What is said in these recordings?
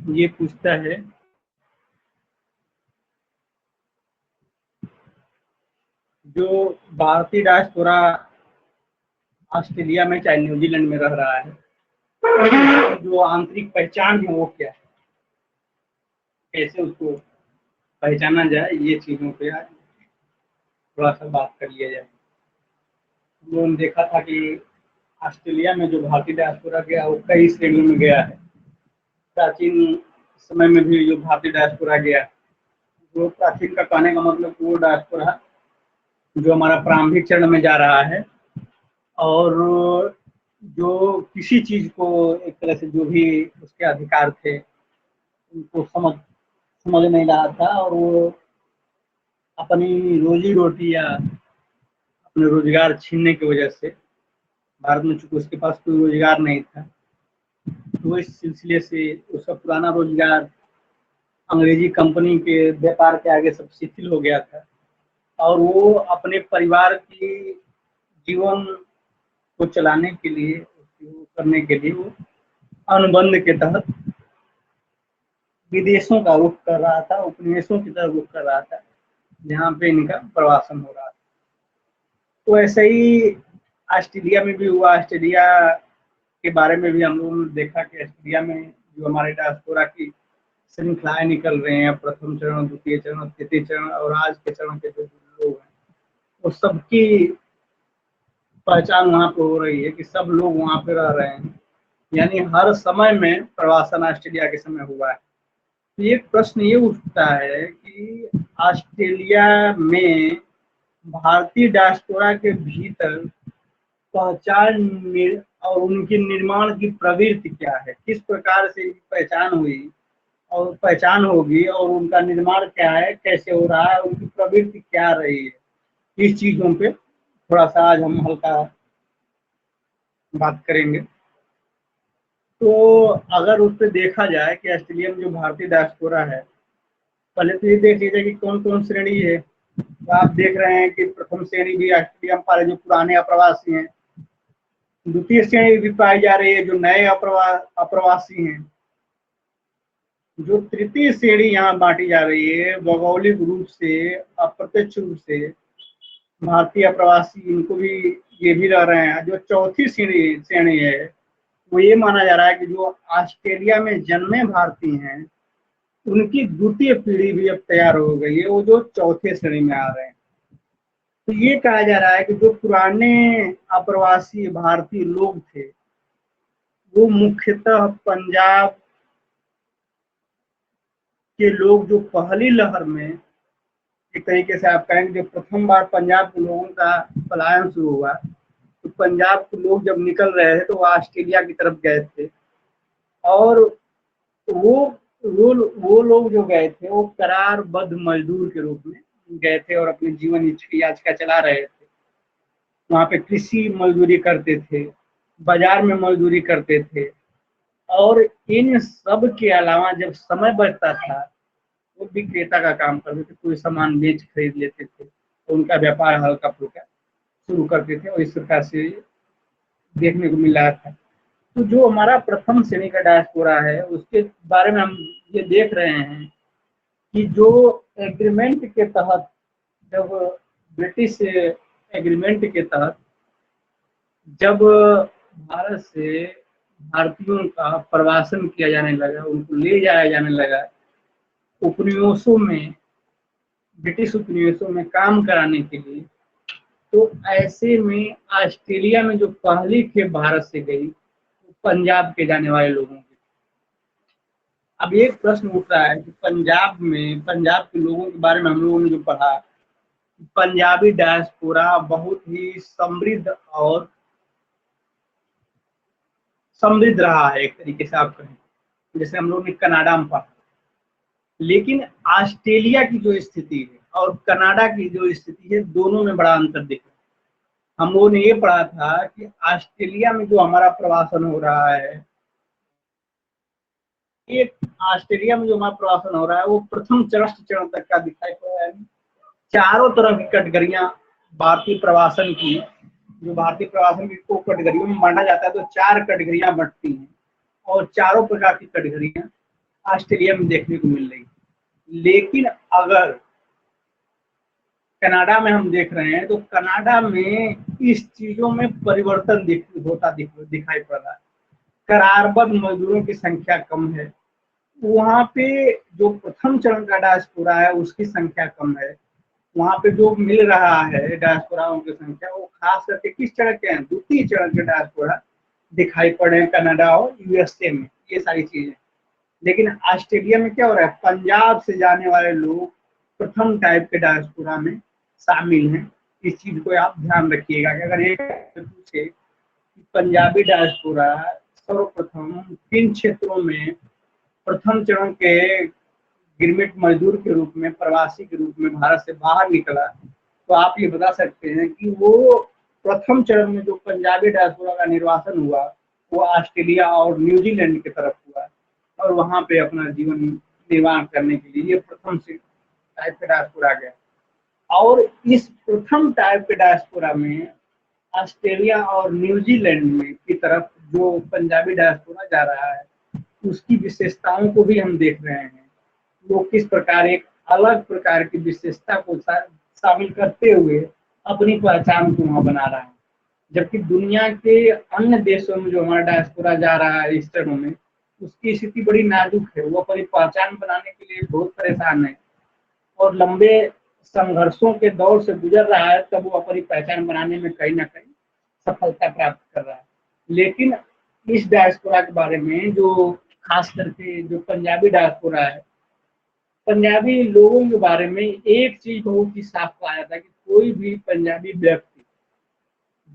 ये पूछता है जो भारतीय डायस्पोरा ऑस्ट्रेलिया में चाहे न्यूजीलैंड में रह रहा है, जो आंतरिक पहचान है वो क्या है, कैसे उसको पहचाना जाए, ये चीजों पे आज थोड़ा सा बात कर लिया जाए। हम लोगों ने देखा था कि ऑस्ट्रेलिया में जो भारतीय डायस्पोरा गया वो कई श्रेणियों में गया है। प्राचीन समय में भी जो भारतीय डायस्पोरा गया, जो प्राचीन का कहने का मतलब वो डायस्पोरा जो हमारा प्रारंभिक चरण में जा रहा है और जो किसी चीज को एक तरह से जो भी उसके अधिकार थे उनको समझ नहीं रहा था और वो अपनी रोजी रोटी या अपने रोजगार छीनने की वजह से, भारत में चूंकि उसके पास कोई रोजगार नहीं था तो इस सिलसिले से उसका पुराना रोजगार अंग्रेजी कंपनी के व्यापार के आगे सब शिथिल हो गया था और वो अपने परिवार की जीवन को चलाने के लिए, करने के लिए वो अनुबंध के तहत विदेशों का रुख कर रहा था, उपनिवेशों की तरफ रुख कर रहा था, जहाँ पे इनका प्रवासन हो रहा था। तो ऐसे ही ऑस्ट्रेलिया में भी हुआ। ऑस्ट्रेलिया के बारे में भी हम लोगों ने देखा कि ऑस्ट्रेलिया में जो हमारे डायस्पोरा की श्रृंखलाएं निकल रहे हैं, प्रथम चरण, द्वितीय चरण, तृतीय चरण और आज के चरण के जो लोग हैं, वो सबकी पहचान वहाँ पे हो रही है कि सब लोग वहाँ पे रह रहे हैं, यानी हर समय में प्रवासन ऑस्ट्रेलिया के समय हुआ है। तो एक प्रश्न ये उठता है कि ऑस्ट्रेलिया में भारतीय डायस्पोरा के भीतर पहचान और उनके निर्माण की प्रवृत्ति क्या है, किस प्रकार से इनकी पहचान हुई और पहचान होगी और उनका निर्माण क्या है, कैसे हो रहा है, उनकी प्रवृत्ति क्या रही है, इस चीजों पे थोड़ा सा आज हम हल्का बात करेंगे। तो अगर उस पर देखा जाए कि ऑस्ट्रेलिया में जो भारतीय डायस्पोरा है, पहले तो ये देख लीजिए कि कौन कौन श्रेणी है। तो आप देख रहे हैं कि प्रथम श्रेणी भी ऑस्ट्रेलिया में पाए जो पुराने अप्रवासी हैं, द्वितीय श्रेणी भी पाई जा रही है जो नए अप्रवासी हैं, जो तृतीय श्रेणी यहाँ बांटी जा रही है भौगोलिक रूप से, अप्रत्यक्ष रूप से भारतीय अप्रवासी, इनको भी ये भी रह रहे हैं। जो चौथी श्रेणी है वो ये माना जा रहा है कि जो ऑस्ट्रेलिया में जन्मे भारतीय हैं उनकी द्वितीय पीढ़ी भी अब तैयार हो गई है, वो जो चौथे श्रेणी में आ रहे हैं। तो ये कहा जा रहा है कि जो पुराने अप्रवासी भारतीय लोग थे वो मुख्यतः पंजाब के लोग, जो पहली लहर में एक तरीके से आप कहेंगे जब प्रथम बार पंजाब के लोगों का पलायन शुरू हुआ तो पंजाब के लोग जब निकल रहे थे तो वो ऑस्ट्रेलिया की तरफ गए थे और वो वो लोग जो गए थे वो करारबद्ध मजदूर के रूप में गए थे और अपने जीवन याचिका चला रहे थे। वहाँ पे कृषि मजदूरी करते थे, बाजार में मजदूरी करते थे और इन सब के अलावा जब समय बचता था वो विक्रेता का काम करते थे, कोई सामान बेच खरीद लेते थे तो उनका व्यापार हल्का फुल्का शुरू करते थे और इस प्रकार से देखने को मिल रहा था। तो जो हमारा प्रथम श्रेणी का डायस्पोरा है उसके बारे में हम ये देख रहे हैं कि जो एग्रीमेंट के तहत, जब ब्रिटिश एग्रीमेंट के तहत जब भारत से भारतीयों का प्रवासन किया जाने लगा, उनको ले जाया जाने लगा उपनिवेशों में, ब्रिटिश उपनिवेशों में काम कराने के लिए, तो ऐसे में ऑस्ट्रेलिया में जो पहली खेप भारत से गई वो पंजाब के जाने वाले लोगों की। अब एक प्रश्न उठ रहा है कि पंजाब के लोगों के बारे में हम लोगों ने जो पढ़ा, पंजाबी डायस्पोरा बहुत ही समृद्ध रहा है एक तरीके से आप कहें, जैसे हम लोग ने कनाडा में पढ़ा। लेकिन ऑस्ट्रेलिया की जो स्थिति है और कनाडा की जो स्थिति है दोनों में बड़ा अंतर दिख रहा है। हम लोगों ने ये पढ़ा था कि ऑस्ट्रेलिया में जो हमारा प्रवासन हो रहा है, ऑस्ट्रेलिया में जो हमारा प्रवासन हो रहा है वो प्रथम चरण तक का दिखाई पड़ रहा है। चारों तरफ की कैटेगरियां भारतीय प्रवासन की, जो भारतीय प्रवासन की को कैटेगरियों में बांटा जाता है तो 4 कैटेगरियां बंटती हैं और चारों प्रकार की कैटेगरियां ऑस्ट्रेलिया में देखने को मिल रही है। लेकिन अगर कनाडा में हम देख रहे हैं तो कनाडा में इस चीजों में परिवर्तन दिखाई पड़ रहा है। करारबद्ध मजदूरों की संख्या कम है, वहाँ पे जो प्रथम चरण का डायस्पोरा है उसकी संख्या कम है। वहाँ पे जो मिल रहा है डायस्पोराओं की संख्या वो खास करके किस चरण के हैं, द्वितीय चरण के डायस्पोरा दिखाई पड़े कनाडा और यूएसए में, ये सारी चीजें। लेकिन ऑस्ट्रेलिया में क्या हो रहा है, पंजाब से जाने वाले लोग प्रथम टाइप के डायस्पोरा में शामिल हैं। इस चीज को आप ध्यान रखिएगा कि अगर एक पूछे कि पंजाबी डायस्पोरा सर्वप्रथम किन क्षेत्रों में प्रथम चरण के गिरमिट मजदूर के रूप में, प्रवासी के रूप में भारत से बाहर निकला, तो आप ये बता सकते हैं कि वो प्रथम चरण में जो पंजाबी डायस्पोरा का निर्वासन हुआ वो ऑस्ट्रेलिया और न्यूजीलैंड की तरफ हुआ और वहां पे अपना जीवन निर्वाह करने के लिए ये प्रथम से टाइप का डायस्पोरा गया। और इस प्रथम टाइप के डायस्पोरा में ऑस्ट्रेलिया और न्यूजीलैंड में की तरफ जो पंजाबी डायस्पोरा जा रहा है उसकी विशेषताओं को भी हम देख रहे हैं। वो किस प्रकार एक अलग प्रकार की विशेषता को शामिल करते हुए अपनी पहचान को वहां बना रहा है। जबकि दुनिया के अन्य देशों में जो हमारा डायस्पोरा जा रहा है ईस्टर्न में, उसकी स्थिति बड़ी नाजुक है, वो अपनी पहचान बनाने के लिए बहुत परेशान है और लंबे संघर्षों के दौर से गुजर रहा है, तब वो अपनी पहचान बनाने में कहीं ना कहीं सफलता प्राप्त कर रहा है। लेकिन इस डायस्पोरा के बारे में जो खास करके जो पंजाबी डायस्पोरा है, पंजाबी लोगों के बारे में एक चीज बहुत ही साफ पाया जाता है कि कोई भी पंजाबी व्यक्ति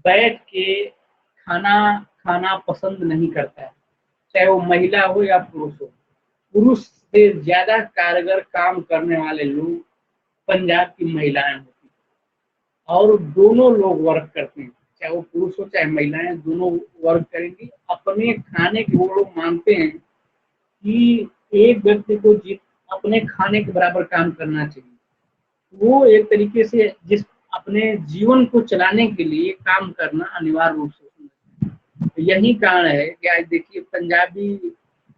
बैठ के खाना खाना पसंद नहीं करता है, चाहे वो महिला हो या पुरुष हो। पुरुष से ज्यादा कारगर काम करने वाले लोग पंजाब की महिलाएं होती हैं और दोनों लोग वर्क करते हैं, चाहे वो पुरुष हो चाहे महिलाएं, दोनों वर्क करेंगी। अपने खाने के वो लोग मानते हैं कि एक व्यक्ति को अपने खाने के बराबर काम करना चाहिए। वो एक तरीके से जिस अपने जीवन को चलाने के लिए काम करना अनिवार्य रूप से, तो यही कारण है कि आज देखिए पंजाबी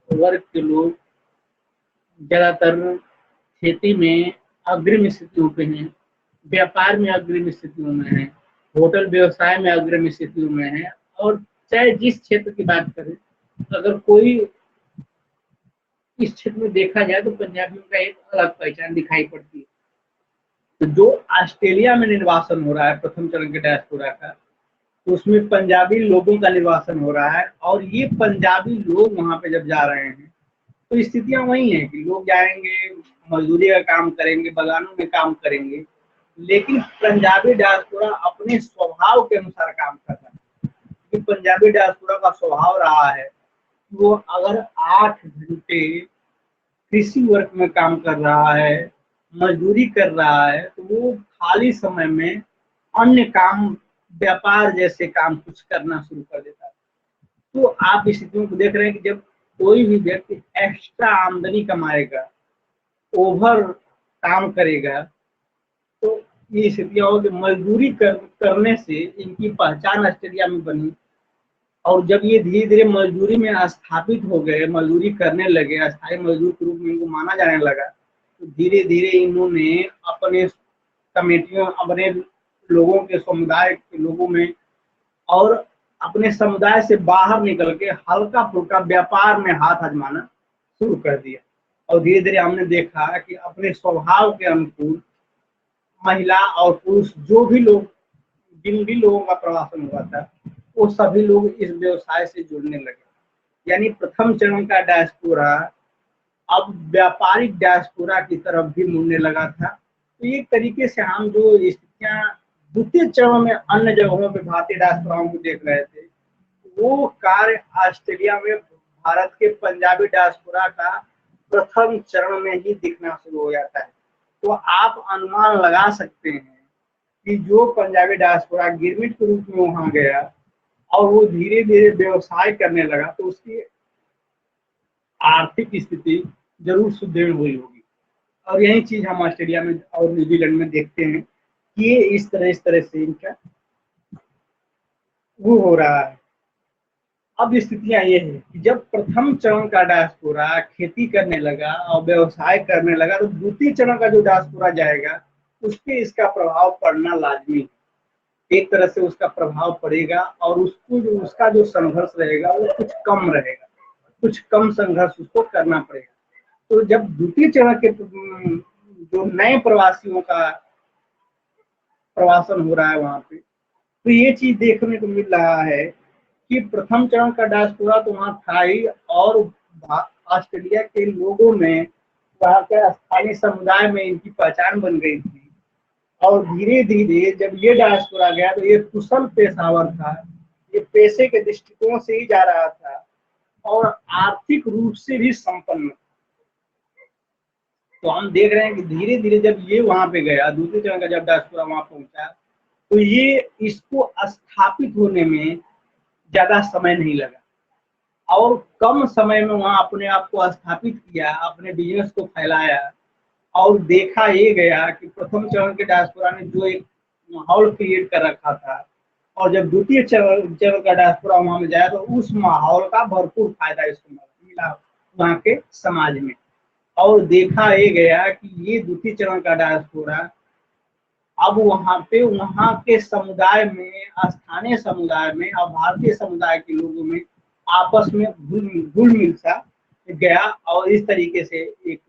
वर्ग के लोग ज्यादातर खेती में अग्रिम स्थितियों पे हैं, व्यापार में अग्रिम स्थितियों में है, होटल व्यवसाय में अग्रिम स्थितियों में है। और चाहे जिस क्षेत्र की बात करें, अगर कोई इस क्षेत्र में देखा जाए तो पंजाबियों का एक अलग पहचान दिखाई पड़ती है। तो जो ऑस्ट्रेलिया में निर्वासन हो रहा है प्रथम चरण के डायस्पोरा का, तो उसमें पंजाबी लोगों का निर्वासन हो रहा है और ये पंजाबी लोग वहां पे जब जा रहे हैं तो स्थितियां वही है कि लोग जाएंगे, मजदूरी का काम करेंगे, बागानों में काम करेंगे, लेकिन पंजाबी डायस्पोरा अपने स्वभाव के अनुसार काम कर रहा है। कि पंजाबी डायस्पोरा का स्वभाव रहा है वो अगर 8 घंटे कृषि वर्क में काम कर रहा है, मजदूरी कर रहा है, तो वो खाली समय में अन्य काम, व्यापार जैसे काम कुछ करना शुरू कर देता है। तो आप इस स्थितियों को देख रहे हैं कि जब कोई भी व्यक्ति एक्स्ट्रा आमदनी कमाएगा, ओवर काम करेगा, तो ये स्थितियां हो कि मजदूरी करने से इनकी पहचान ऑस्ट्रेलिया में बनी। और जब ये धीरे धीरे मजदूरी में स्थापित हो गए, मजदूरी करने लगे, अस्थायी मजदूर के रूप में इनको माना जाने लगा, तो धीरे धीरे इन्होंने अपने कमेटियों, अपने लोगों के समुदाय के लोगों में और अपने समुदाय से बाहर निकल के हल्का फुल्का व्यापार में हाथ आजमाना शुरू कर दिया। और धीरे धीरे हमने देखा कि अपने स्वभाव के अनुकूल महिला और पुरुष जो भी लोग, जिन भी लोगों का प्रवासन हुआ था, वो सभी लोग इस व्यवसाय से जुड़ने लगे। यानी प्रथम चरण का डायस्पोरा अब व्यापारिक डायस्पोरा की तरफ भी मुड़ने लगा था। तो एक तरीके से हम जो स्थितियां द्वितीय चरण में अन्य जगहों पे भारतीय डायस्पोराओं को देख रहे थे, वो कार्य ऑस्ट्रेलिया में भारत के पंजाबी डायस्पोरा का प्रथम चरण में ही दिखना शुरू हो जाता है। तो आप अनुमान लगा सकते हैं कि जो पंजाबी डायस्पोरा गिरमिट के रूप में वहां गया और वो धीरे धीरे व्यवसाय करने लगा, तो उसकी आर्थिक स्थिति जरूर सुदृढ़ हुई होगी। और यही चीज हम ऑस्ट्रेलिया में और न्यूजीलैंड में देखते हैं कि ये इस तरह से इनका वो हो रहा है। अब स्थितियां ये है कि जब प्रथम चरण का डायस्पोरा खेती करने लगा और व्यवसाय करने लगा, तो द्वितीय चरण का जो डायस्पोरा जाएगा उस पे इसका प्रभाव पड़ना लाजमी है। एक तरह से उसका प्रभाव पड़ेगा और उसको जो उसका जो संघर्ष रहेगा वो कुछ कम रहेगा, कुछ कम संघर्ष उसको करना पड़ेगा। तो जब द्वितीय चरण के जो नए प्रवासियों का प्रवासन हो रहा है वहां पे, तो ये चीज देखने को मिल रहा है कि प्रथम चरण का डायस्पोरा तो वहाँ था ही, और ऑस्ट्रेलिया के लोगों में, वहाँ के स्थानीय समुदाय में इनकी पहचान बन गई थी। और धीरे धीरे जब ये डायस्पोरा गया तो ये कुशल पेशावर था, ये पेशे के दृष्टिकोण से ही जा रहा था और आर्थिक रूप से भी संपन्न। तो हम देख रहे हैं कि धीरे धीरे जब ये वहां पे गया, दूसरे चरण का जब डायस्पोरा वहां पहुंचा, तो ये इसको स्थापित होने में ज्यादा समय नहीं लगा और कम समय में वहां अपने आप को स्थापित किया, अपने बिजनेस को फैलाया। और देखा ये गया कि प्रथम चरण के डायस्पोरा ने जो एक माहौल क्रिएट कर रखा था, और जब द्वितीय चरण का डायस्पोरा वहां में जाया तो उस माहौल का भरपूर फायदा इसको मिला वहां के समाज में। और देखा ये गया कि ये द्वितीय चरण का डायस्पोरा अब वहां पे वहां के समुदाय में, स्थानीय समुदाय में और भारतीय समुदाय के लोगों में आपस में घुल मिल सा गया और इस तरीके से एक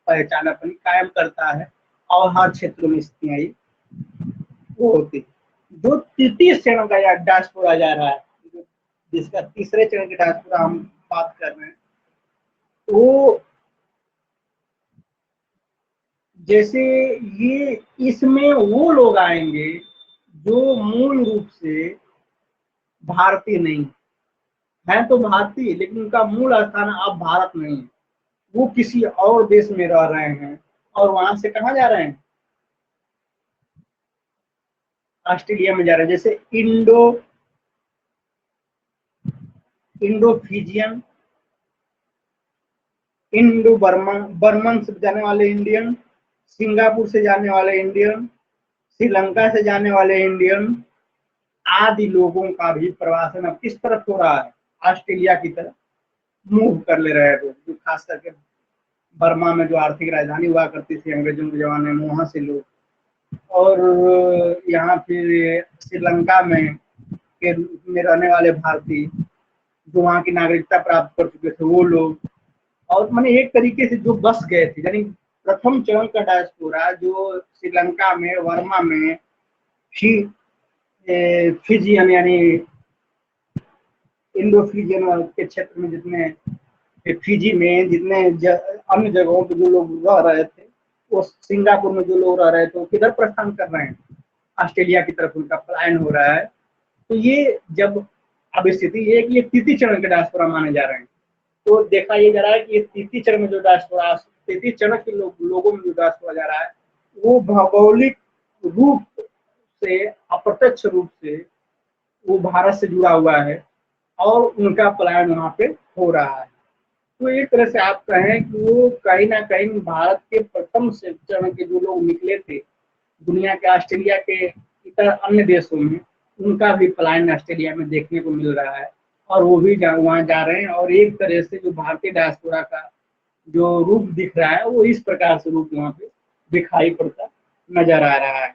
पहचान अपनी कायम करता है और हर क्षेत्र में स्थितियां वो होती। जो तृतीय चरण का डायस्पोरा जा रहा है, जिसका तीसरे चरण के डायस्पोरा हम बात कर रहे हैं, वो जैसे ये इसमें वो लोग आएंगे जो मूल रूप से भारतीय नहीं है, तो भारतीय लेकिन उनका मूल स्थान अब भारत नहीं है, वो किसी और देश में रह रहे हैं और वहां से कहाँ जा रहे हैं, ऑस्ट्रेलिया में जा रहे हैं। जैसे इंडो फिजियन, इंडो बर्मन से जाने वाले इंडियन, सिंगापुर से जाने वाले इंडियन, श्रीलंका से जाने वाले इंडियन आदि लोगों का भी प्रवासन अब किस तरफ हो रहा है, ऑस्ट्रेलिया की तरफ मूव कर ले रहे हैं लोग, जो खास करके बर्मा में जो आर्थिक राजधानी हुआ करती थी अंग्रेजों के जमाने में, वहां से लोग, और यहाँ फिर श्रीलंका में रहने वाले भारतीय जो वहाँ की नागरिकता प्राप्त कर चुके थे वो लोग, और मैंने एक तरीके से जो बस गए थे, यानी प्रथम चरण का डायस्पोरा जो श्रीलंका में, वर्मा में, फिजियन यानी इंडो फिजियन के क्षेत्र में जितने, फिजी में जितने अन्य जगहों पे जो लोग रह रहे थे, वो सिंगापुर में जो लोग रह रहे थे वो किधर प्रस्थान कर रहे हैं, ऑस्ट्रेलिया की तरफ उनका पलायन हो रहा है। तो ये जब अब स्थिति ये कि ये तृतीय चरण के डायस्पोरा माने जा रहे हैं, तो देखा ये जा रहा है कि ये तृतीय चरण में जो डायस्पोरा, तृतीय चरण के लोगों में जो डायस्पोरा जा रहा है, वो भौगोलिक रूप से, अप्रत्यक्ष रूप से वो भारत से जुड़ा हुआ है और उनका पलायन वहां पे हो रहा है। तो एक तरह से आप कहें कि वो कहीं ना कहीं भारत के प्रथम चरण के जो लोग निकले थे दुनिया के, ऑस्ट्रेलिया के इतर अन्य देशों में, उनका भी पलायन ऑस्ट्रेलिया में देखने को मिल रहा है और वो भी वहां जा रहे हैं। और एक तरह से जो भारतीय डायस्पोरा का जो रूप दिख रहा है वो इस प्रकार से रूप वहां पे दिखाई पड़ता नजर आ रहा है।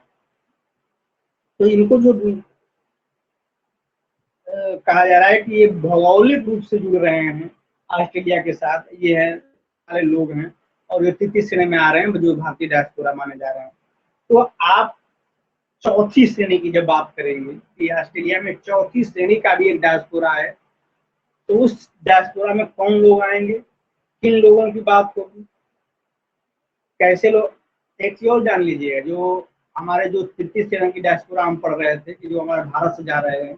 तो इनको जो कहा जा रहा है कि ये भौगोलिक रूप से जुड़ रहे हैं ऑस्ट्रेलिया के साथ, ये है सारे लोग हैं और ये तृतीय श्रेणी में आ रहे हैं जो भारतीय डायस्पोरा माने जा रहे हैं। तो आप चौथी श्रेणी की जब बात करेंगे कि ऑस्ट्रेलिया में चौथी श्रेणी का भी एक डायस्पोरा है, तो उस डायस्पोरा में कौन लोग आएंगे, किन लोगों की बात होगी, कैसे लोग, एक चीज और जान लीजिएगा, जो हमारे जो तृतीय श्रेणी की डायस्पोरा हम पढ़ रहे थे कि जो हमारे भारत से जा रहे हैं,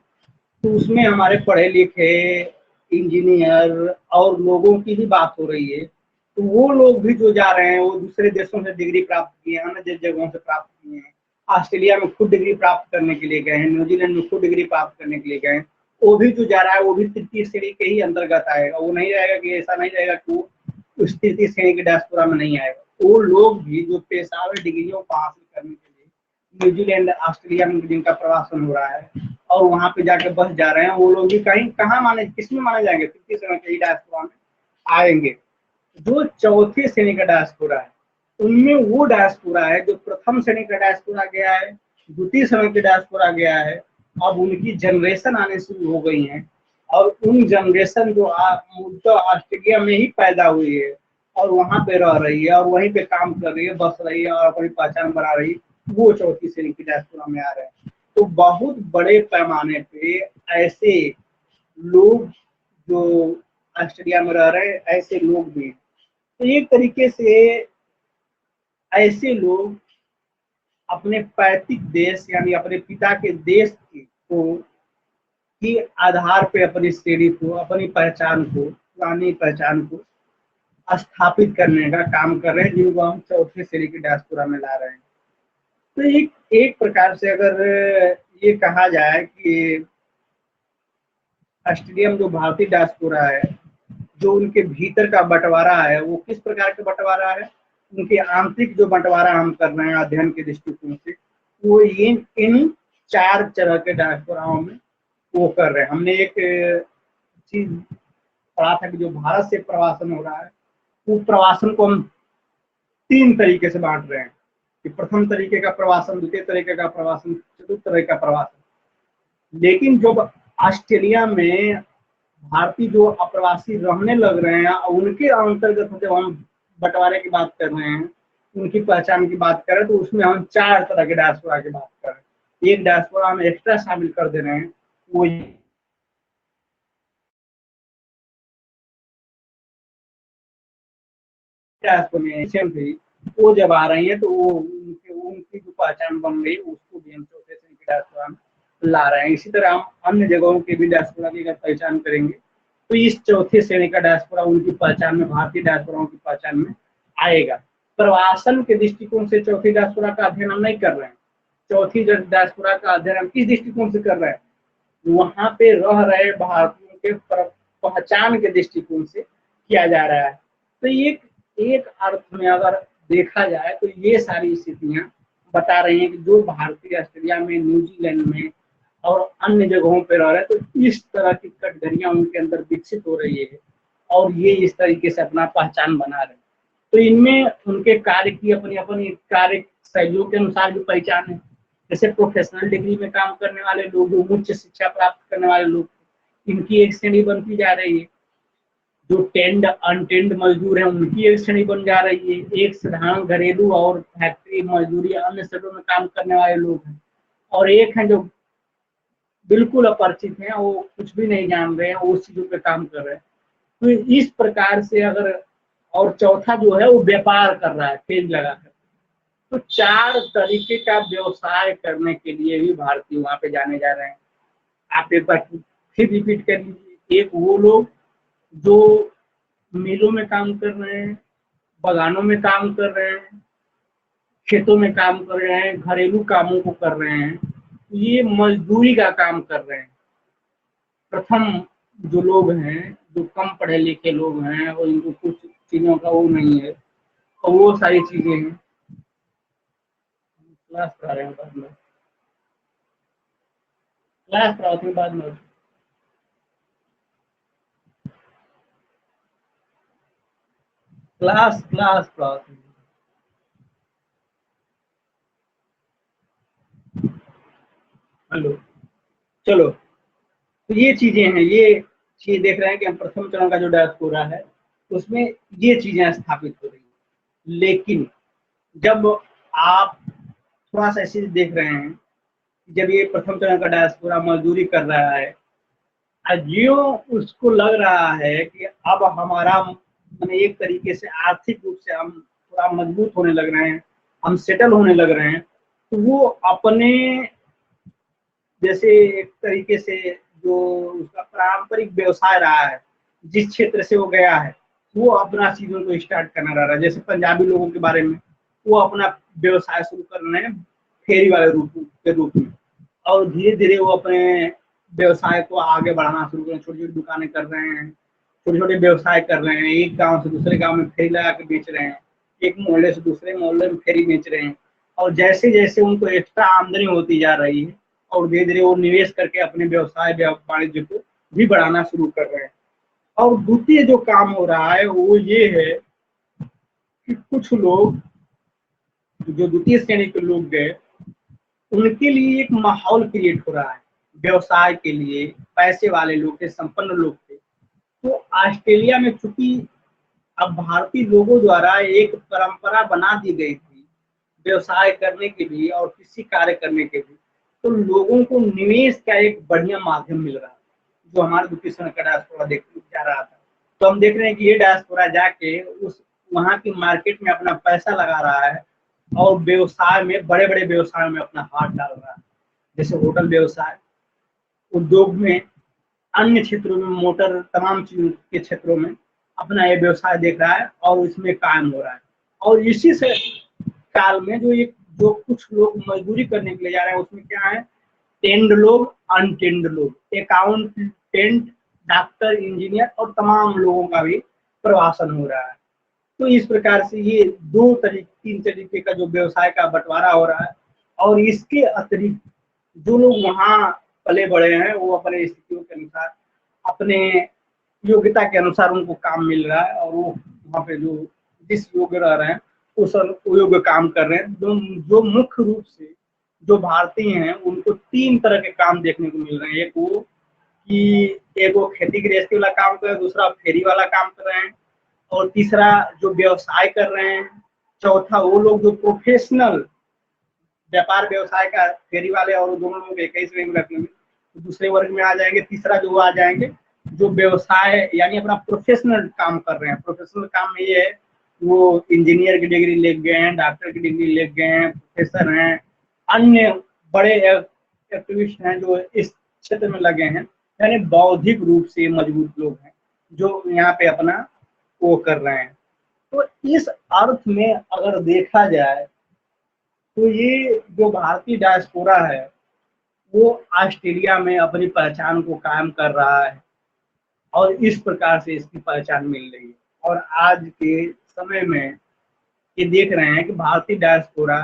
तो उसमें हमारे पढ़े लिखे इंजीनियर और लोगों की भी बात हो रही है। तो वो लोग भी जो जा रहे हैं वो दूसरे देशों से डिग्री प्राप्त किए हैं, अन्य जगहों से प्राप्त किए हैं, ऑस्ट्रेलिया में खुद डिग्री प्राप्त करने के लिए गए हैं, न्यूजीलैंड में खुद डिग्री प्राप्त करने के लिए गए हैं, वो भी जो जा रहा है वो भी तृतीय श्रेणी के ही अंतर्गत आएगा। वो नहीं रहेगा कि ऐसा नहीं रहेगा कि वो उस तृतीय श्रेणी के डायस्पोरा में नहीं आएगा। वो लोग भी जो पेशेवर डिग्रियों को हासिल करने के लिए न्यूजीलैंड, ऑस्ट्रेलिया में जिनका प्रवासन हो रहा है, और वहां पे जाके बस जा रहे हैं, वो लोग भी कहीं कहाँ माने, किसमें माने जाएंगे? तृतीय श्रेणी के डायस्पोरा में आएंगे। जो चौथी श्रेणी का डायस्पोरा है, उनमें वो डायस्पोरा है जो प्रथम श्रेणी का डायस्पोरा गया है, द्वितीय श्रेणी का डायस्पोरा गया है। अब उनकी जनरेशन आने शुरू हो गई है, और उन जनरेशन जो तो ऑस्ट्रेलिया में ही पैदा हुई है और वहां पे रह रही है और वहीं पे काम कर रही है, बस रही है और अपनी पहचान बना रही है, वो चौथी श्रेणी की डायस्पोरा में आ रहे हैं। तो बहुत बड़े पैमाने पे ऐसे लोग जो ऑस्ट्रेलिया में रह रहे हैं, ऐसे लोग भी। तो एक तरीके से ऐसे लोग अपने पैतृक देश यानी अपने पिता के देश को के आधार पे अपनी श्रेणी को, अपनी पहचान को, पुरानी पहचान को स्थापित करने का काम कर रहे हैं, जिनको हम चौथी श्रेणी की डायस्पोरा में ला रहे हैं। तो एक प्रकार से अगर ये कहा जाए कि ऑस्ट्रेलिया में जो भारतीय डायस्पोरा है, जो उनके भीतर का बंटवारा है, वो किस प्रकार का बंटवारा है, उनके आंतरिक जो बंटवारा हम कर रहे हैं अध्ययन के दृष्टिकोण से, वो इन 4 तरह के डायस्पोराओं में वो कर रहे हैं। हमने एक चीज पढ़ा था कि जो भारत से प्रवासन हो रहा है, वो प्रवासन को हम 3 तरीके से बांट रहे हैं कि प्रथम तरीके का प्रवासन, द्वितीय तरीके का प्रवासन, चतुर्थ तरीके का प्रवासन। लेकिन जब ऑस्ट्रेलिया में भारतीय जो अप्रवासी रहने लग रहे हैं, उनके अंतर्गत जब हम बंटवारे की बात कर रहे हैं, उनकी पहचान की बात करें, तो उसमें हम 4 तरह के डायस्पोरा की बात कर रहे हैं। एक डायस्पोरा में एक्स्ट्रा शामिल कर दे रहे हैं, वो वो जब आ रही है तो वो उनकी जो पहचान बन गई, उसको भी हम चौथे श्रेणी के डायस्पोरा में ला रहे हैं। इसी तरह हम अन्य जगहों के भी डायस्पोरा की अगर पहचान करेंगे, तो इस चौथे श्रेणी का डायस्पोरा उनकी पहचान में, भारतीय डायस्पोराओं की पहचान में आएगा। प्रवासन के दृष्टिकोण से चौथी डायस्पोरा का अध्ययन हम नहीं कर रहे हैं। चौथी डायस्पोरा का अध्ययन हम किस दृष्टिकोण से कर रहे हैं? वहां पे रह रहे भारतीयों के पहचान के दृष्टिकोण से किया जा रहा है। तो एक अर्थ में अगर देखा जाए तो ये सारी स्थितियां बता रही हैं कि जो भारतीय ऑस्ट्रेलिया में, न्यूजीलैंड में और अन्य जगहों पर रह रहे हैं, तो इस तरह की कटघरियां उनके अंदर विकसित हो रही है और ये इस तरीके से अपना पहचान बना रहे हैं। तो इनमें उनके कार्य की अपनी अपनी कार्य शैलियों के अनुसार भी पहचान है। जैसे प्रोफेशनल डिग्री में काम करने वाले लोग, उच्च शिक्षा प्राप्त करने वाले लोग, इनकी एक श्रेणी बनती जा रही है। जो टेंड अनटेंड मजदूर हैं, उनकी एक श्रेणी बन जा रही है। एक साधारण घरेलू और फैक्ट्री मजदूरी अन्य क्षेत्रों में काम करने वाले लोग हैं, और एक हैं जो बिल्कुल अपरिचित हैं, वो कुछ भी नहीं जान रहे हैं, वो उस चीजों पे काम कर रहे हैं। तो इस प्रकार से अगर, और चौथा जो है वो व्यापार कर रहा है फेज लगाकर। तो 4 तरीके का व्यवसाय करने के लिए भी भारतीय वहां पे जाने जा रहे हैं। आप एक बार फिर रिपीट कर लीजिए। एक वो लोग जो मिलों में काम कर रहे हैं, बागानों में काम कर रहे हैं, खेतों में काम कर रहे हैं, घरेलू कामों को कर रहे हैं, ये मजदूरी का काम कर रहे हैं। प्रथम जो लोग हैं, जो कम पढ़े लिखे लोग हैं और इनको कुछ चीजों का वो नहीं है, और वो सारी चीजें हैं। क्लास करा रहे हैं बाद में, क्लास कराते हैं बाद में। क्लास कराते हैं। हेलो, चलो, तो ये चीजें हैं, ये चीज देख रहे हैं कि हम प्रथम चरण का जो डायस्पोरा है उसमें ये चीजें स्थापित हो रही है। लेकिन जब आप थोड़ा सा ऐसे देख रहे हैं, जब ये प्रथम चरण का डायस्पोरा मजदूरी कर रहा है, जो उसको लग रहा है कि अब हमारा मैंने एक तरीके से आर्थिक रूप से हम थोड़ा मजबूत होने लग रहे हैं, हम सेटल होने लग रहे हैं, तो वो अपने जैसे एक तरीके से जो उसका पारंपरिक व्यवसाय रहा है, जिस क्षेत्र से वो गया है, वो अपना चीजों को स्टार्ट करना रह रहा है। जैसे पंजाबी लोगों के बारे में, वो अपना व्यवसाय शुरू कर रहे हैं फेरी वाले रूप में, और धीरे धीरे वो अपने व्यवसाय को आगे बढ़ाना शुरू कर, छोटी छोटी दुकानें कर रहे हैं, छोटे छोटे व्यवसाय कर रहे हैं, एक गांव से दूसरे गांव में फेरी लगा के बेच रहे हैं, एक मोहल्ले से दूसरे मोहल्ले में फेरी बेच रहे हैं। और जैसे जैसे उनको एक्स्ट्रा आमदनी होती जा रही है, और धीरे धीरे वो निवेश करके अपने व्यवसाय वाणिज्य को भी बढ़ाना शुरू कर रहे हैं। और द्वितीय जो काम हो रहा है वो ये है कि कुछ लोग जो द्वितीय श्रेणी के लोग गए, उनके लिए एक माहौल क्रिएट हो रहा है व्यवसाय के लिए। पैसे वाले लोग थे, संपन्न लोग थे। तो ऑस्ट्रेलिया में चूंकि अब भारतीय लोगों द्वारा एक परंपरा बना दी गई थी व्यवसाय करने के लिए और कृषि कार्य करने के लिए, तो लोगों को निवेश का एक बढ़िया माध्यम मिल रहा है, जो हमारे द्वितीय श्रेणी का डायस्पोरा देख जा रहा था। तो हम देख रहे हैं कि ये डायस्पोरा जाके उस वहाँ की मार्केट में अपना पैसा लगा रहा है और व्यवसाय में, बड़े बड़े व्यवसाय में अपना हाथ डाल रहा है, जैसे होटल व्यवसाय, उद्योग में, अन्य क्षेत्रों में, मोटर, तमाम चीजों के क्षेत्रों में अपना ये व्यवसाय देख रहा है और इसमें कायम हो रहा है। और इसी से काल में जो कुछ लोग मजदूरी करने के लिए जा रहे हैं, उसमें क्या है, टेंड लोग, अनटेंड लोग, अकाउंटेंट, डॉक्टर, इंजीनियर और तमाम लोगों का भी प्रवासन हो रहा है। तो इस प्रकार से ये तीन तरीके का जो व्यवसाय का बंटवारा हो रहा है। और इसके अतिरिक्त जो लोग वहाँ पले बड़े हैं, वो अपने स्थितियों के अनुसार, अपने योग्यता के अनुसार उनको काम मिल रहा है और वो वहाँ पे जो जिस योग्य रह रहे हैं उस योग्य काम कर रहे हैं। जो मुख्य रूप से जो भारतीय हैं उनको तीन तरह के काम देखने को मिल रहे हैं। एक वो खेती गृहस्थी वाला काम कर रहे हैं, दूसरा फेरी वाला काम कर रहे हैं, और तीसरा जो व्यवसाय कर रहे हैं, चौथा वो लोग जो प्रोफेशनल व्यापार व्यवसाय का, फेरी वाले और दोनों लोग एक ही श्रेणी में रखने में दूसरे वर्ग में आ जाएंगे। तीसरा जो वो आ जाएंगे जो व्यवसाय यानी अपना प्रोफेशनल काम कर रहे हैं। प्रोफेशनल काम में ये है, वो इंजीनियर की डिग्री ले गए हैं, डॉक्टर की डिग्री ले गए हैं, प्रोफेसर हैं, अन्य बड़े एक्टिविस्ट हैं जो इस क्षेत्र में लगे हैं, यानी बौद्धिक रूप से मजबूत लोग हैं जो यहाँ पे अपना वो कर रहे हैं। तो इस अर्थ में अगर देखा जाए तो ये जो भारतीय डायस्पोरा है वो ऑस्ट्रेलिया में अपनी पहचान को कायम कर रहा है और इस प्रकार से इसकी पहचान मिल रही है। और आज के समय में ये देख रहे हैं कि भारतीय डायस्पोरा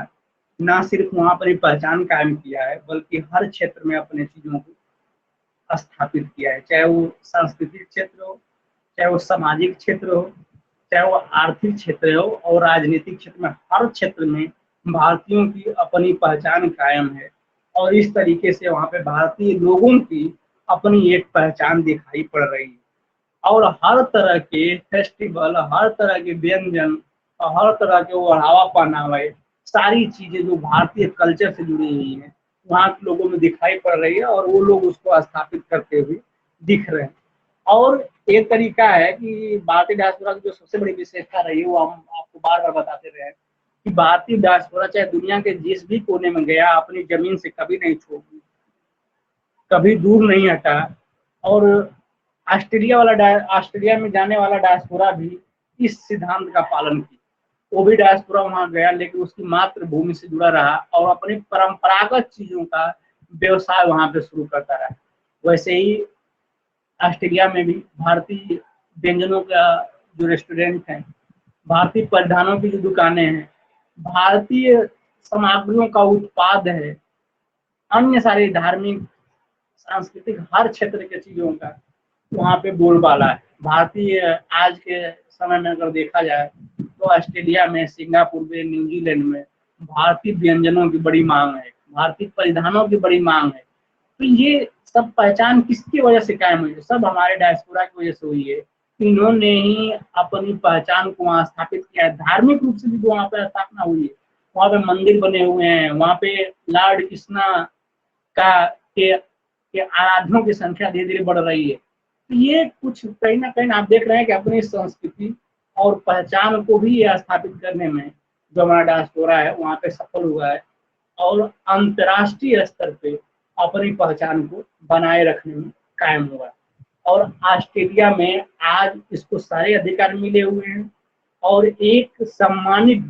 ना सिर्फ वहाँ अपनी पहचान कायम किया है, बल्कि हर क्षेत्र में अपने चीजों को स्थापित किया है, चाहे वो सांस्कृतिक क्षेत्र हो, चाहे वो सामाजिक क्षेत्र हो, चाहे वो आर्थिक क्षेत्र हो और राजनीतिक क्षेत्र में, हर क्षेत्र में भारतीयों की अपनी पहचान कायम है। और इस तरीके से वहाँ पे भारतीय लोगों की अपनी एक पहचान दिखाई पड़ रही है। और हर तरह के फेस्टिवल, हर तरह के व्यंजन और हर तरह के बढ़ावा पहनावे, सारी चीजें जो भारतीय कल्चर से जुड़ी हुई हैं वहाँ के लोगों में दिखाई पड़ रही है और वो लोग उसको स्थापित करते हुए दिख रहे हैं। और एक तरीका है कि भारतीय डायस्पोरा की जो सबसे बड़ी विशेषता रही है वो हम आपको बार बार बताते रहे हैं कि भारतीय डायस्पोरा चाहे दुनिया के जिस भी कोने में गया अपनी जमीन से कभी नहीं छोड़ी, कभी दूर नहीं हटा। और ऑस्ट्रेलिया में जाने वाला डायस्पोरा भी इस सिद्धांत का पालन किया। वो भी डायस्पोरा वहां गया लेकिन उसकी मातृभूमि से जुड़ा रहा और अपनी परंपरागत चीजों का व्यवसाय वहां पे शुरू करता रहा। वैसे ही ऑस्ट्रेलिया में भी भारतीय व्यंजनों का जो रेस्टोरेंट है, भारतीय परिधानों की जो दुकानें हैं, भारतीय सामग्रियों का उत्पाद है, अन्य सारे धार्मिक, सांस्कृतिक, हर क्षेत्र के चीजों का वहाँ पे बोलबाला है। भारतीय आज के समय में अगर देखा जाए तो ऑस्ट्रेलिया में, सिंगापुर में, न्यूजीलैंड में भारतीय व्यंजनों की बड़ी मांग है, भारतीय परिधानों की बड़ी मांग है। तो ये सब पहचान किसकी वजह से कायम हुई है? सब हमारे डायस्पोरा की वजह से हुई है। इन्होंने ही अपनी पहचान को वहाँ स्थापित किया है। धार्मिक रूप से भी वहाँ पे स्थापना हुई है, वहाँ पे मंदिर बने हुए हैं, वहाँ पे लॉर्ड कृष्णा के आराधनों की संख्या धीरे धीरे बढ़ रही है। तो ये कुछ कहीं ना कहीं आप देख रहे हैं कि अपनी संस्कृति और पहचान को भी स्थापित करने में जो हमारा डायस्पोरा है वहाँ पे सफल हुआ है और अंतर्राष्ट्रीय स्तर पे अपनी पहचान को बनाए रखने में कायम हुआ है। और ऑस्ट्रेलिया में आज इसको सारे अधिकार मिले हुए हैं और एक सम्मानित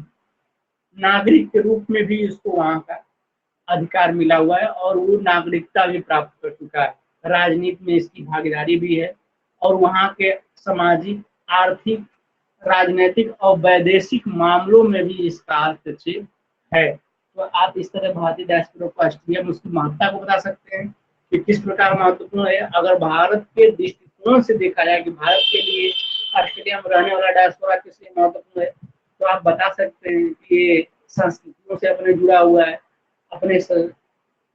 नागरिक के रूप में भी इसको वहाँ का अधिकार मिला हुआ है और वो नागरिकता भी प्राप्त कर चुका है। राजनीति में इसकी भागीदारी भी है और वहाँ के सामाजिक, आर्थिक, राजनीतिक और वैदेशिक मामलों में भी इसका हस्तक्षेप है। तो आप इस तरह भारतीय डायस्पोरा को ऑस्ट्रेलिया में उसकी महत्ता को बता सकते हैं कि किस प्रकार महत्वपूर्ण है। अगर भारत के दृष्टिकोण से देखा जाए कि भारत के लिए ऑस्ट्रेलिया में रहने वाला डायस्पोरा किस लिए महत्वपूर्ण है, तो आप बता सकते हैं कि ये संस्कृतियों से अपने जुड़ा हुआ है, अपने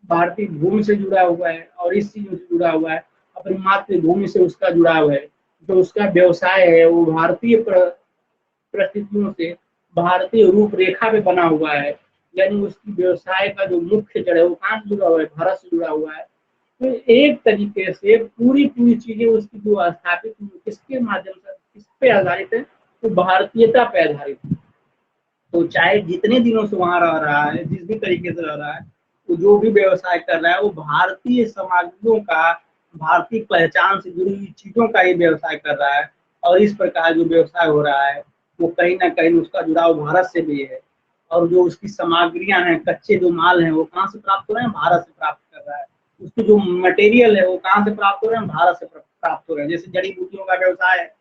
भारतीय भूमि से जुड़ा हुआ है और इस चीजों से जुड़ा हुआ है, अपनी मातृभूमि से उसका जुड़ाव है। जो उसका व्यवसाय है वो भारतीय परिस्थितियों से भारतीय रूपरेखा पे बना हुआ है, यानी उसकी व्यवसाय का जो मुख्य जड़ है वो कहाँ से जुड़ा हुआ है, भारत से जुड़ा हुआ है। तो एक तरीके से पूरी पूरी चीजें उसकी जो स्थापित किसके माध्यम से, किस पे आधारित है, तो भारतीयता पे आधारित है। तो चाहे जितने दिनों से वहां रह रहा है, जिस भी तरीके से रह रहा है, वो जो भी व्यवसाय कर रहा है वो भारतीय सामग्रियों का, भारतीय पहचान से जुड़ी हुई चीजों का ही व्यवसाय कर रहा है। और इस प्रकार जो व्यवसाय हो रहा है वो कहीं ना कहीं उसका जुड़ाव भारत से भी है। और जो उसकी सामग्रियां हैं, कच्चे जो माल हैं, वो कहाँ से प्राप्त हो रहे हैं, भारत से प्राप्त कर रहा है। उसकी जो मटेरियल है वो कहाँ से प्राप्त हो रहे हैं, भारत से प्राप्त हो रहे हैं। जैसे जड़ी बूटियों का व्यवसाय है,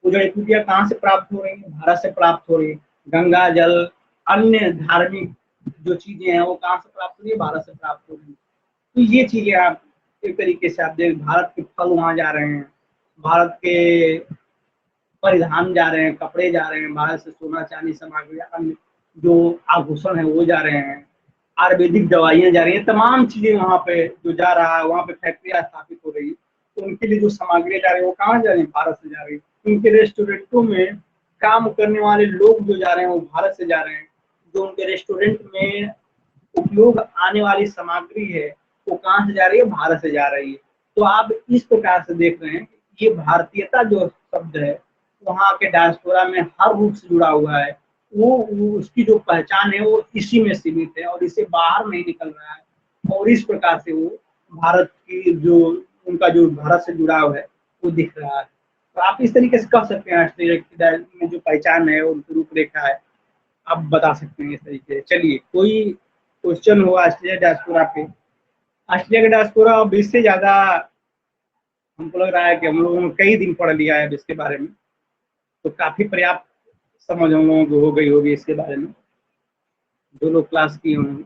वो जड़ी बूटियां कहाँ से प्राप्त हो रही है, भारत से प्राप्त हो रही है। गंगा जल, अन्य धार्मिक जो चीजें हैं वो कहाँ से प्राप्त हो रही है, भारत से प्राप्त हो रही है। तो ये चीजें आप एक तरीके से आप देख, भारत के फल वहां जा रहे हैं, भारत के परिधान जा रहे हैं, कपड़े जा रहे हैं, भारत से सोना चांदी सामग्री, अन्य जो आभूषण है वो जा रहे हैं, आयुर्वेदिक दवाइयां जा रही हैं, तमाम चीजें वहाँ पे जो जा रहा है, वहाँ पे फैक्ट्रियां स्थापित हो रही है। तो उनके लिए जो सामग्री जा रही है वो कहाँ जा रही है, भारत से जा रही है। उनके रेस्टोरेंटों में काम करने वाले लोग जो जा रहे हैं वो भारत से जा रहे हैं। जो उनके रेस्टोरेंट में उपयोग आने वाली सामग्री है वो कहाँ से जा रही है, भारत से जा रही है। तो आप इस प्रकार से देख रहे हैं कि ये भारतीयता जो शब्द है वहाँ के डायस्पोरा में हर रूप से जुड़ा हुआ है। वो उसकी जो पहचान है वो इसी में सीमित है और इससे बाहर नहीं निकल रहा है। और इस प्रकार से वो भारत की जो उनका जो भारत से जुड़ाव है वो दिख रहा है। तो आप इस तरीके से कह सकते हैं ऑस्ट्रेलिया में जो पहचान है उनकी रूपरेखा है, आप बता सकते हैं इस तरीके से। चलिए, कोई क्वेश्चन हो ऑस्ट्रेलिया डायस्पोरा पे? ऑस्ट्रेलिया का डायस्पोरा अब इससे ज्यादा हमको लग रहा है कि हम लोगों ने कई दिन पढ़ लिया है इसके बारे में, तो काफी पर्याप्त समझ हम लोगों को हो गई होगी इसके बारे में, जो लोग क्लास किए होंगे।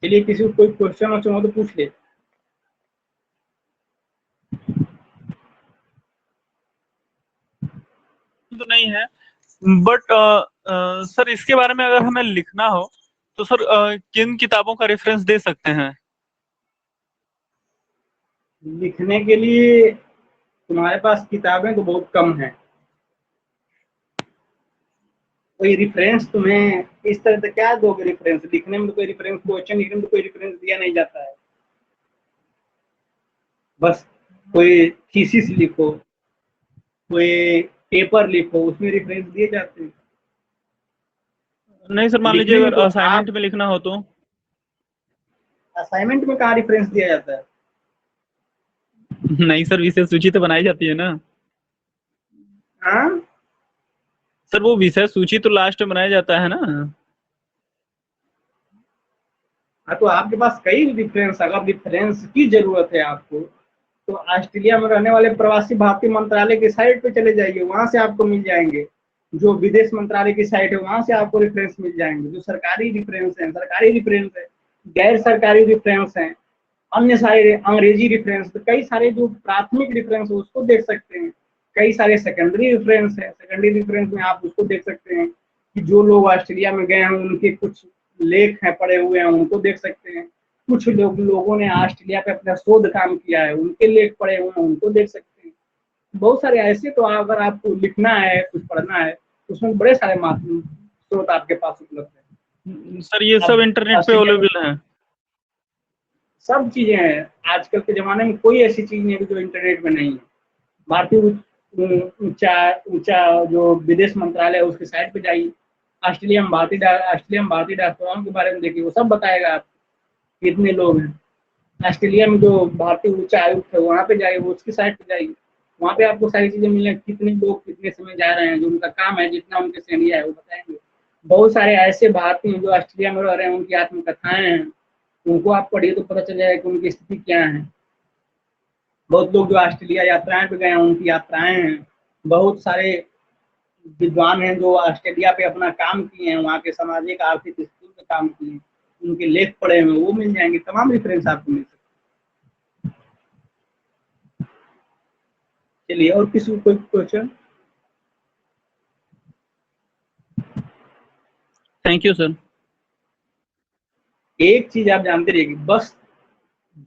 चलिए, किसी को कोई क्वेश्चन वोश्चन हो तो पूछ ले। तो नहीं है, बट सर इसके बारे में अगर हमें लिखना हो तो सर किन किताबों का रेफरेंस दे सकते हैं? लिखने के लिए तुम्हारे पास किताबें तो बहुत कम हैं, कोई रेफरेंस तुम्हें इस तरह से क्या दोगे? रेफरेंस लिखने में तो कोई रेफरेंस, क्वेश्चन लिखने में तो कोई रेफरेंस दिया नहीं जाता है। बस कोई थीसिस लिखो, कोई पेपर लिखो, उसमें रेफरेंस दिए जाते हैं। नहीं सर, मान लीजिए लिखने में अगर तो आप असाइनमेंट में लिखना हो तो? असाइनमेंट में कहाँ रेफरेंस दिया जाता है? नहीं सर, विषय सूची तो बनाई जाती है ना। हाँ, सर वो विषय सूची तो लास्ट में बनाया जाता है ना। तो आपके पास कई रेफरेंस, अगर रेफरेंस की जरूरत है आपको तो ऑस्ट्रेलिया में रहने वाले प्रवासी भारतीय मंत्रालय की साइट पे चले जाइए, वहां से आपको मिल जाएंगे। जो विदेश मंत्रालय की साइट है वहां से आपको रेफरेंस मिल जाएंगे। जो सरकारी रेफरेंस है, सरकारी रेफरेंस है, गैर सरकारी रेफरेंस है, अन्य सारे अंग्रेजी रेफरेंस, तो कई सारे जो प्राथमिक रेफरेंस है उसको देख सकते हैं। कई सारे सेकेंडरी रेफरेंस है, सेकेंडरी रेफरेंस में आप उसको देख सकते हैं कि जो लोग ऑस्ट्रेलिया में गए हैं उनके कुछ लेख हैं पड़े हुए हैं, उनको देख सकते हैं। कुछ लोगों ने ऑस्ट्रेलिया पे अपना शोध काम किया है, उनके लेख पड़े हुए हैं, उनको देख सकते हैं। बहुत सारे ऐसे, तो अगर आपको लिखना है, कुछ पढ़ना है, उसमें बड़े सारे माध्यम स्रोत आपके पास उपलब्ध है। सर ये सब अब इंटरनेट पे ऑस्ट्रेलिया में अवेलेबल है? सब चीजें हैं। आजकल के जमाने में कोई ऐसी चीज नहीं है जो इंटरनेट में नहीं है। भारतीय ऊंचा ऊंचा जो विदेश मंत्रालय है उसकी साइट पे जाइए, ऑस्ट्रेलिया में भारतीय डायस्पोराओं के बारे में देखिए, वो सब बताएगा आप कितने लोग हैं। ऑस्ट्रेलिया में जो भारतीय उच्च आयुक्त है वहाँ पे जाइए, वो उसकी साइट पे जाइए, वहाँ पे आपको सारी चीजें मिलेंगी। कितने लोग कितने समय जा रहे हैं, जो उनका काम है, जितना उनके सैनिया है वो बताएंगे। बहुत सारे ऐसे भारतीय जो ऑस्ट्रेलिया में रह रहे हैं उनकी आत्मकथाएं हैं, उनको आप पढ़िए तो पता चल जाएगा कि उनकी स्थिति क्या है। बहुत लोग जो ऑस्ट्रेलिया यात्राएं पे गए हैं उनकी यात्राएं हैं। बहुत सारे विद्वान हैं जो ऑस्ट्रेलिया पे अपना काम किए हैं, वहाँ के सामाजिक आर्थिक स्थिति पे काम किए, उनके लेख पढ़े हुए वो मिल जाएंगे, तमाम रेफरेंस आपको मिल सकते। चलिए, और किसी को कोई क्वेश्चन? Thank you sir. एक चीज आप जानते रहिए, बस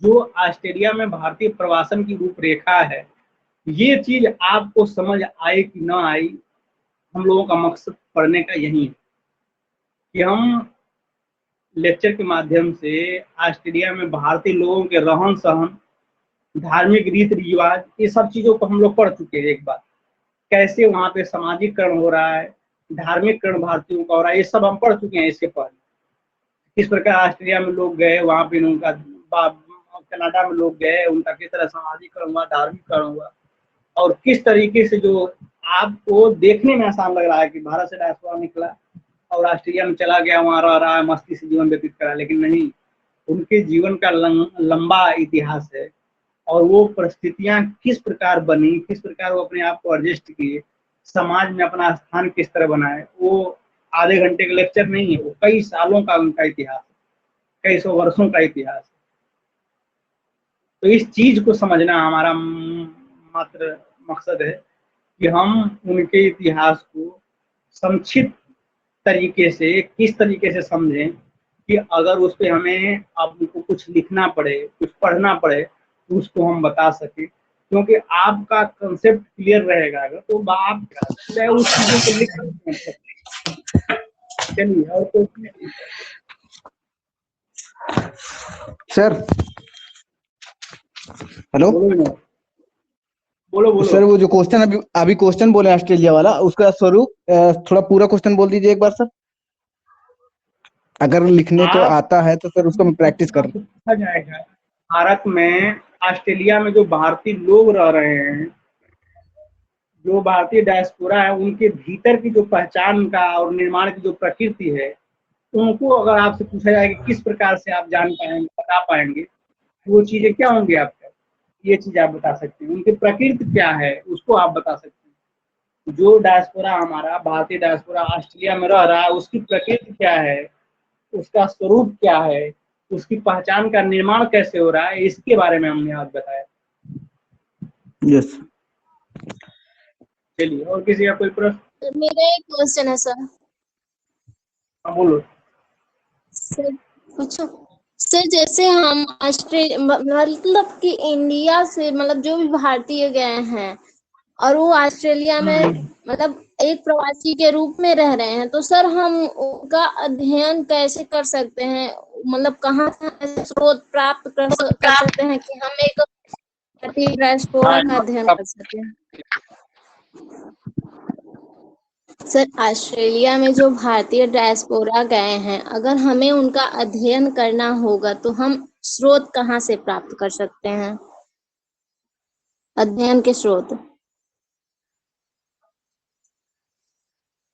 जो ऑस्ट्रेलिया में भारतीय प्रवासन की रूपरेखा है, ये चीज आपको समझ आए कि ना आई, हम लोगों का मकसद पढ़ने का यही है कि हम लेक्चर के माध्यम से ऑस्ट्रेलिया में भारतीय लोगों के रहन सहन, धार्मिक रीति रिवाज, ये सब चीजों को हम लोग पढ़ चुके हैं एक बार। कैसे वहाँ पे सामाजिककरण हो रहा है, धार्मिककरण भारतीयों का हो रहा है, ये सब हम पढ़ चुके हैं इसके पहले। किस प्रकार ऑस्ट्रेलिया में लोग गए, वहाँ पे उनका कनाडा में लोग गए, उनका किस तरह सामाजिककरण हुआ, धार्मिककरण हुआ, और किस तरीके से जो आपको देखने में आसान लग रहा है कि भारत से डायस्पोरा निकला और ऑस्ट्रेलिया में चला गया, वहाँ रह रहा है, मस्ती से जीवन व्यतीत करा, लेकिन नहीं, उनके जीवन का लंबा इतिहास है। और वो परिस्थितियां किस प्रकार बनी, किस प्रकार वो अपने आप को एडजस्ट किए, समाज में अपना स्थान किस तरह बनाए, वो आधे घंटे का लेक्चर नहीं है, वो कई सालों का उनका इतिहास है, कई सौ वर्षों का इतिहास है। तो इस चीज को समझना हमारा मात्र मकसद है कि हम उनके इतिहास को संक्षिप्त तरीके से, किस तरीके से समझें कि अगर उस पर हमें आपको कुछ लिखना पड़े, कुछ पढ़ना पड़े, तो उसको हम बता सकें। क्योंकि आपका कंसेप्ट क्लियर रहेगा अगर, तो आप चाहे उस चीजों को लिख सकते। चलिए, और कोई? सर हेलो, बोलो। सर वो जो क्वेश्चन अभी क्वेश्चन बोले ऑस्ट्रेलिया वाला, उसका स्वरूप थोड़ा पूरा क्वेश्चन बोल दीजिए एक बार सर, अगर लिखने तो आता है तो सर उसको मैं प्रैक्टिस कर। पूछा जाएगा, भारत में, ऑस्ट्रेलिया में जो भारतीय लोग रह रहे हैं, जो भारतीय डायस्पोरा है, उनके भीतर की जो पहचान का और निर्माण की जो प्रकृति है, उनको अगर आपसे पूछा जाए कि किस प्रकार से आप जान पाएंगे, बता पाएंगे, वो चीजें क्या होंगी आपका, ये चीज आप बता सकते हैं। उनकी प्रकृति क्या है उसको आप बता सकते हैं। जो डायस्पोरा हमारा भारतीय डायस्पोरा ऑस्ट्रेलिया में रह रहा है, उसकी प्रकृति क्या है, उसका स्वरूप क्या है, उसकी पहचान का निर्माण कैसे हो रहा है, इसके बारे में हमने आज बताया। यस। चलिए, और किसी का कोई प्रश्न? मेरा एक क्वेश्चन है सर। हाँ, बोलो सर पूछो। सर जैसे हम ऑस्ट्रेलिया मतलब कि इंडिया से मतलब जो भी भारतीय गए हैं और वो ऑस्ट्रेलिया में मतलब एक प्रवासी के रूप में रह रहे हैं, तो सर हम उनका अध्ययन कैसे कर सकते हैं, मतलब कहाँ से स्रोत प्राप्त कर सकते हैं कि हम एक भारतीय डायस्पोरा का अध्ययन कर सकें? सर ऑस्ट्रेलिया में जो भारतीय डायस्पोरा गए हैं, अगर हमें उनका अध्ययन करना होगा तो हम स्रोत कहाँ से प्राप्त कर सकते हैं, अध्ययन के स्रोत?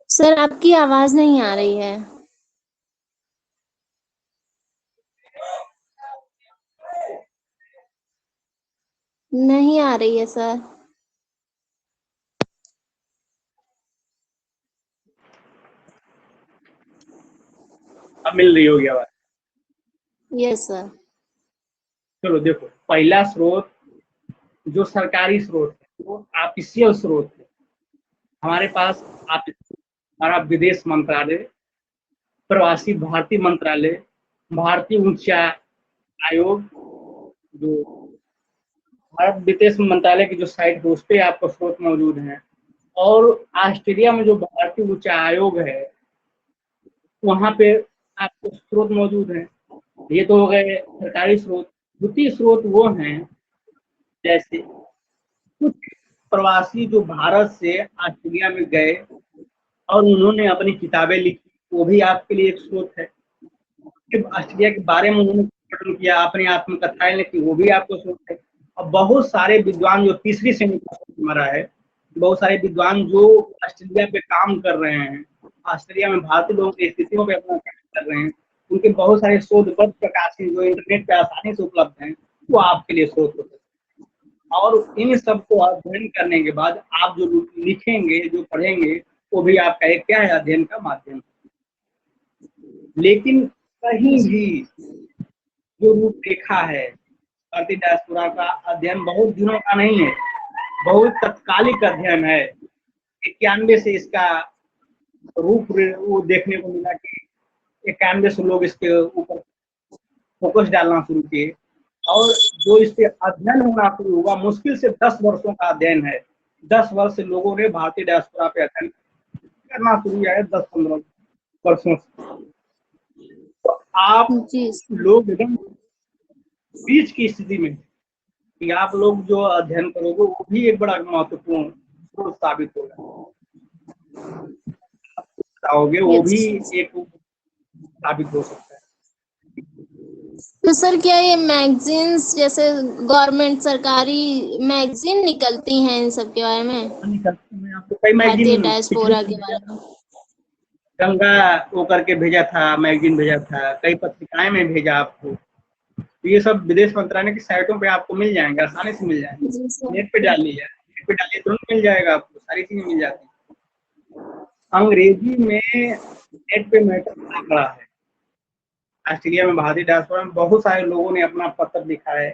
सर आपकी आवाज नहीं आ रही है। नहीं आ रही है सर। अब मिल रही होगी आवाज? Yes sir. चलो देखो, पहला स्रोत जो सरकारी स्रोत है वो ऑफिशियल स्रोत है। हमारे पास हमारा विदेश मंत्रालय, प्रवासी भारतीय मंत्रालय, भारतीय उच्च आयोग, जो भारत विदेश मंत्रालय की जो साइट है उस पर आपको स्रोत मौजूद है। और ऑस्ट्रेलिया में जो भारतीय उच्च आयोग है वहाँ पे आपको स्रोत मौजूद है। ये तो हो गए सरकारी स्रोत। द्वितीय स्रोत वो हैं, जैसे कुछ प्रवासी जो भारत से ऑस्ट्रेलिया में गए और उन्होंने अपनी किताबें लिखी, वो भी आपके लिए एक स्रोत है। ऑस्ट्रेलिया के बारे में उन्होंने पठन किया, अपनी आत्मकथाएं लिखी, वो भी आपको स्रोत है। और बहुत सारे विद्वान जो तीसरी श्रेणी का हमारा है, बहुत सारे विद्वान जो ऑस्ट्रेलिया पे काम कर रहे हैं, ऑस्ट्रेलिया में भारतीय लोगों की स्थितियों पे अपना काम कर रहे हैं, उनके बहुत सारे शोध पत्र प्रकाशित जो इंटरनेट पे आसानी से उपलब्ध हैं, वो आपके लिए स्रोत होते हैं। और इन सबको अध्ययन करने के बाद आप जो लिखेंगे, जो पढ़ेंगे, वो भी आपका एक क्या है, अध्ययन का माध्यम। लेकिन कहीं भी जो रूपरेखा है भारतीय डायस्पोरा का अध्ययन बहुत दिनों का नहीं है, बहुत तत्कालिक अध्ययन है। 91 से इसका वो देखने को मिला कि 91 से लोग इसके ऊपर फोकस डालना शुरू किए, और जो इस पे अध्ययन होना शुरू हुआ मुश्किल से 10 वर्षों का अध्ययन है। 10 वर्ष से लोगों ने भारतीय डायस्पोरा पे अध्ययन करना शुरू किया है, 10-15 वर्षों से। तो आप जी लोग एकदम बीच की स्थिति में कि आप लोग जो अध्ययन करोगे वो भी एक बड़ा महत्वपूर्ण स्रोत साबित होगा, आओगे वो भी एक साबित हो सकता है। तो सर क्या ये मैगजीन्स जैसे गवर्नमेंट सरकारी मैगजीन निकलती हैं इन सब के बारे में, मैं आपको कई भारतीय मैगजीन डायस्पोरा के बारे में? गंगा वो करके भेजा था, मैगजीन भेजा था, कई पत्रिकाएं में भेजा आपको। ये सब विदेश मंत्रालय की साइटों पे आपको मिल जाएंगे, आसानी से मिल जाएंगे। जी सर। नेट पे डाल लीजिए, नेट पे डालिए तुरंत मिल जाएगा आपको, सारी चीजें मिल जाती हैं। अंग्रेजी में नेट पे मैटर बड़ा बड़ा है। ऑस्ट्रेलिया में भारतीय डायस्पोरा में बहुत सारे लोगों ने अपना पत्र लिखा है,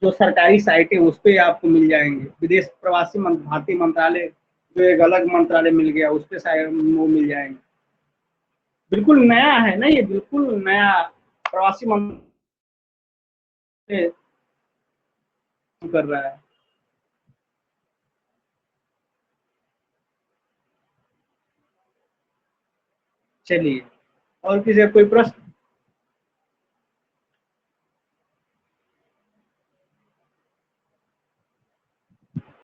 जो सरकारी साइटें उस पे आपको मिल जाएंगे। विदेश प्रवासी भारतीय मंत्रालय जो एक अलग मंत्रालय मिल गया, उस पे वो मिल जाएंगे। बिल्कुल नया है ना ये, बिल्कुल नया प्रवासी मंत्रालय कर रहा है। चलिए, और किसी कोई प्रश्न?